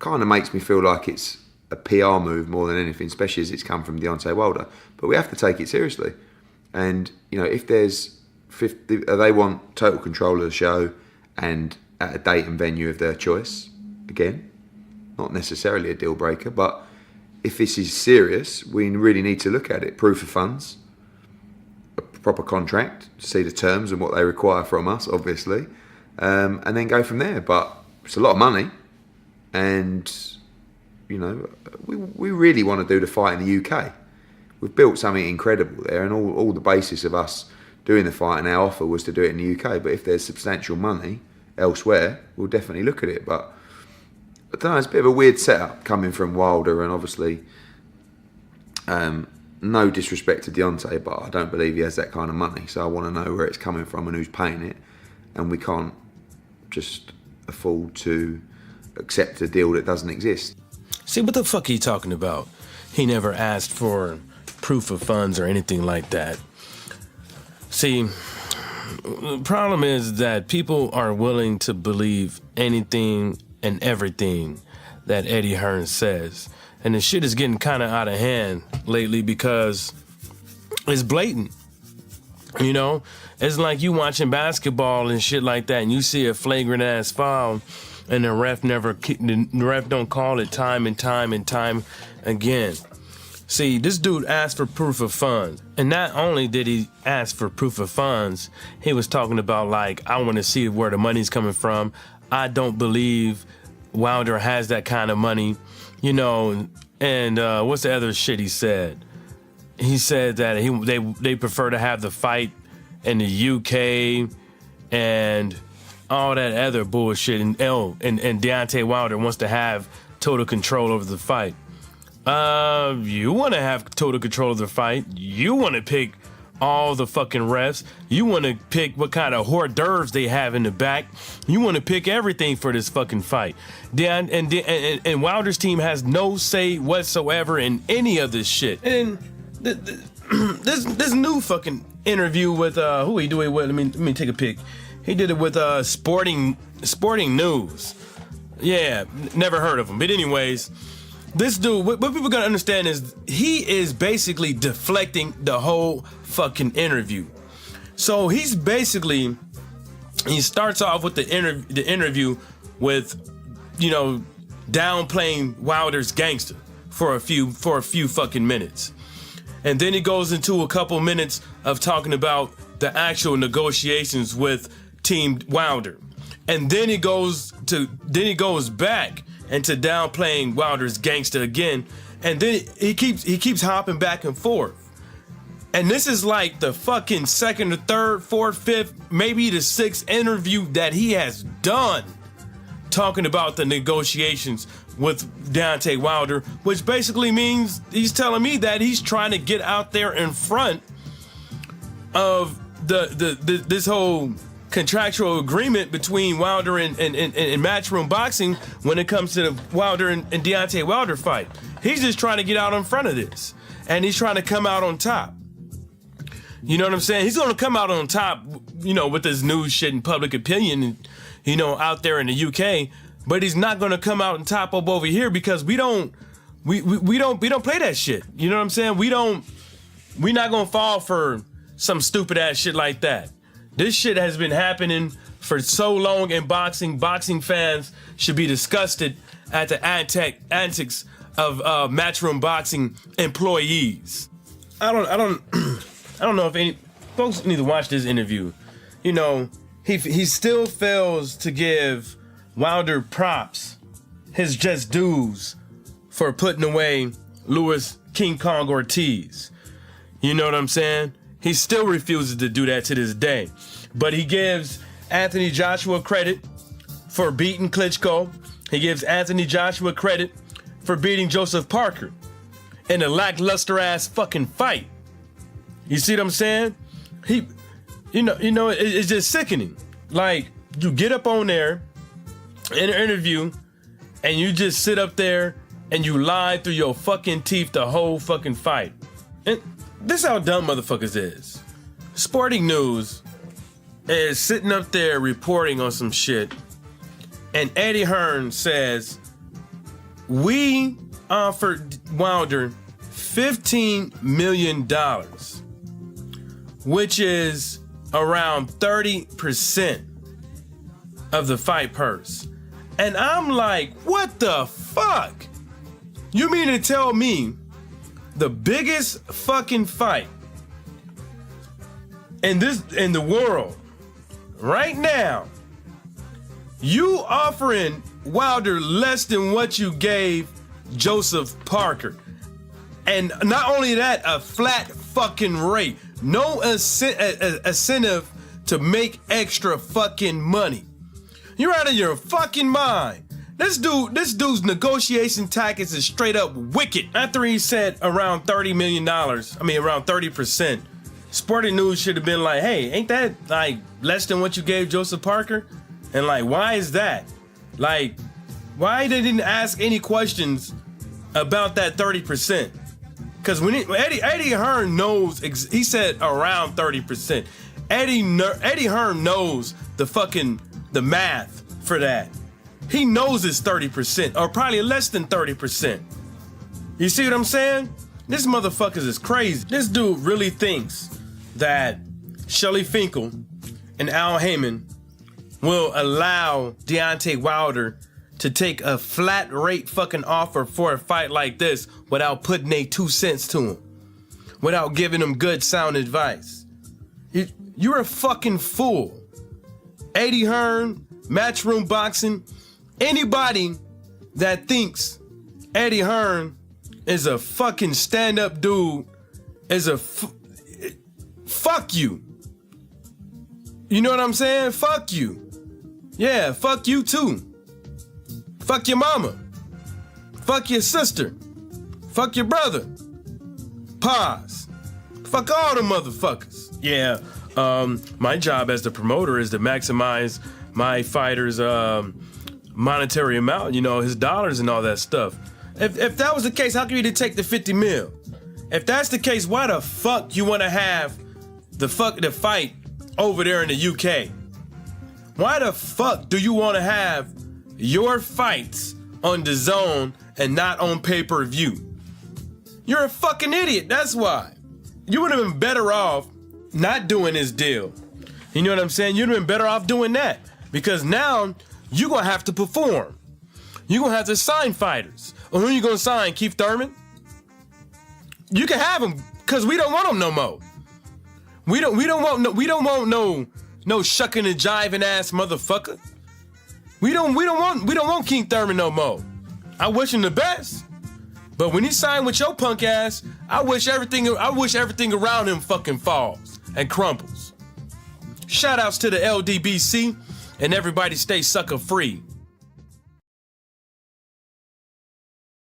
kind of makes me feel like it's a PR move more than anything, especially as it's come from Deontay Wilder. But we have to take it seriously. And, if there's 50, they want total control of the show and at a date and venue of their choice, again, not necessarily a deal breaker, but if this is serious, we really need to look at it. Proof of funds, a proper contract, see the terms and what they require from us, obviously, and then go from there. But it's a lot of money, and we really want to do the fight in the UK. We've built something incredible there, and all the basis of us doing the fight and our offer was to do it in the UK. But if there's substantial money elsewhere, we'll definitely look at it. But I don't know, it's a bit of a weird setup coming from Wilder, and obviously no disrespect to Deontay, but I don't believe he has that kind of money. So I want to know where it's coming from and who's paying it, and we can't just afford to accept a deal that doesn't exist. See, what the fuck are you talking about? He never asked for proof of funds or anything like that. See, the problem is that people are willing to believe anything and everything that Eddie Hearn says. And the shit is getting kind of out of hand lately because it's blatant. It's like you watching basketball and shit like that, and you see a flagrant ass foul, and the ref don't call it time and time and time again. See, this dude asked for proof of funds. And not only did he ask for proof of funds, he was talking about, like, I want to see where the money's coming from. I don't believe Wilder has that kind of money, and what's the other shit he said? He said that they prefer to have the fight in the UK and all that other bullshit. And Deontay Wilder wants to have total control over the fight. You want to have total control of the fight. You want to pick all the fucking refs. You want to pick what kind of hors d'oeuvres they have in the back. You want to pick everything for this fucking fight. And Wilder's team has no say whatsoever in any of this shit. And this new fucking interview with who he do it with? Let me take a pic. He did it with Sporting News. Yeah, never heard of him. But anyways, this dude, what people gotta understand is he is basically deflecting the whole fucking interview. So he starts off with the interview with, downplaying Wilder's gangster for a few fucking minutes. And then he goes into a couple minutes of talking about the actual negotiations with Team Wilder. And then he goes back into downplaying Wilder's gangster again, and then he keeps hopping back and forth. And this is like the fucking second or third, fourth, fifth, maybe the sixth interview that he has done talking about the negotiations with Deontay Wilder, which basically means he's telling me that he's trying to get out there in front of this whole contractual agreement between Wilder and Matchroom Boxing when it comes to the Wilder and Deontay Wilder fight. He's just trying to get out in front of this, and he's trying to come out on top. You know what I'm saying? He's going to come out on top, with this news shit and public opinion, out there in the UK. But he's not going to come out on top up over here because we don't play that shit. You know what I'm saying? We're not going to fall for some stupid ass shit like that. This shit has been happening for so long in boxing. Boxing fans should be disgusted at the antics of Matchroom Boxing employees. I don't know if any folks need to watch this interview. He still fails to give Wilder props, his just dues, for putting away Louis King Kong Ortiz. You know what I'm saying? He still refuses to do that to this day. But he gives Anthony Joshua credit for beating Klitschko. He gives Anthony Joshua credit for beating Joseph Parker in a lackluster ass fucking fight. You see what I'm saying? It's just sickening. Like, you get up on there in an interview and you just sit up there and you lie through your fucking teeth the whole fucking fight. And this is how dumb motherfuckers is. Sporting News is sitting up there reporting on some shit, and Eddie Hearn says we offered Wilder $15 million, which is around 30% of the fight purse. And I'm like, what the fuck? You mean to tell me the biggest fucking fight in the world right now, you offering Wilder less than what you gave Joseph Parker? And not only that, a flat fucking rate. No incentive to make extra fucking money. You're out of your fucking mind. This dude's negotiation tactics is straight up wicked. After he said around $30 million, around 30%, Sporting News should have been like, hey, ain't that like less than what you gave Joseph Parker? And like, why is that? Like, why they didn't ask any questions about that 30%? Because when Eddie Hearn knows, he said around 30%. Eddie Hearn knows the math for that. He knows it's 30% or probably less than 30%. You see what I'm saying? This motherfucker is crazy. This dude really thinks that Shelly Finkel and Al Heyman will allow Deontay Wilder to take a flat rate fucking offer for a fight like this without putting their 2 cents to him, without giving him good sound advice. You're a fucking fool. Eddie Hearn, Matchroom Boxing, anybody that thinks Eddie Hearn is a fucking stand-up dude is fuck you. You know what I'm saying? Fuck you. Yeah, fuck you too. Fuck your mama. Fuck your sister. Fuck your brother. Pause. Fuck all the motherfuckers. Yeah, my job as the promoter is to maximize my fighter's monetary amount, his dollars and all that stuff. If that was the case, how come you didn't take the 50 mil? If that's the case, why the fuck you want to have the fight over there in the UK? Why the fuck do you want to have your fights on the zone and not on pay-per-view? You're a fucking idiot, that's why. You would have been better off not doing this deal. You know what I'm saying? You'd have been better off doing that, because now you're going to have to perform. You're going to have to sign fighters. Or who are you going to sign, Keith Thurman? You can have him, because we don't want him no more. We don't want no shucking and jiving ass motherfucker. We don't want Keith Thurman no more. I wish him the best. But when he signed with your punk ass, I wish everything around him fucking falls and crumbles. Shout outs to the LDBC, and everybody stay sucker free.